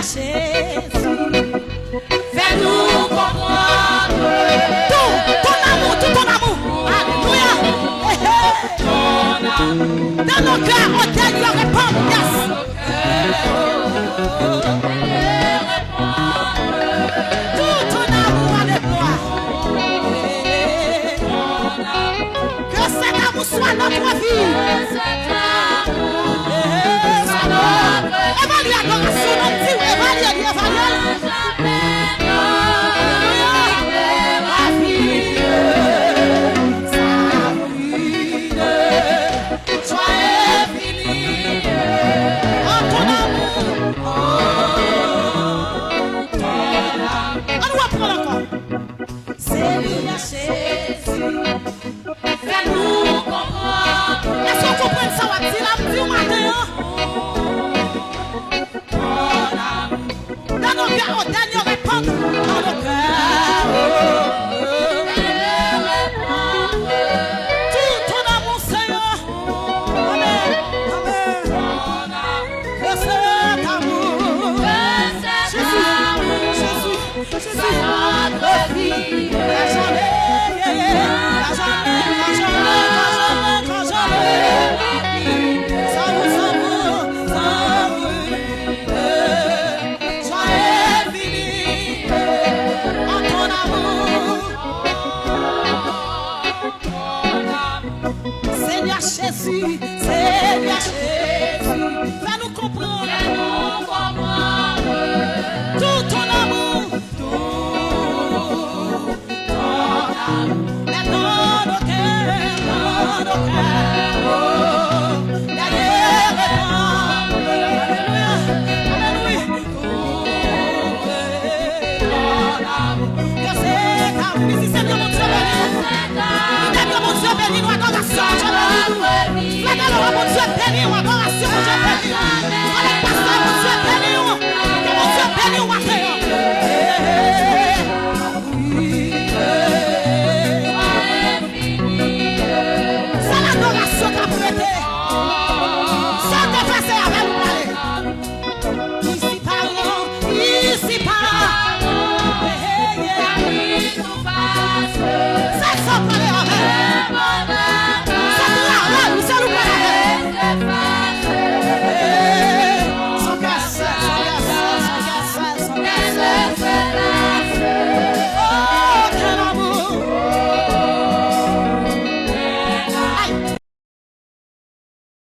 Jésus. Fais-nous comprendre tout ton amour, tout ton amour. Alléluia. Dans nos cœurs, on doit répondre. Yes. Tout ton amour, alléluia. Que cet amour soit notre vie. Évalue l'adoration, évalue. Seigneur Jésus, fais-nous comprendre. Est-ce qu'on comprend ça? On dit la vie au matin. Dans nos cœurs, on donne répondre. Dans nos cœurs, tout ton amour, Seigneur. Amen. Que cet amour, Jésus, notre vie. Jamais,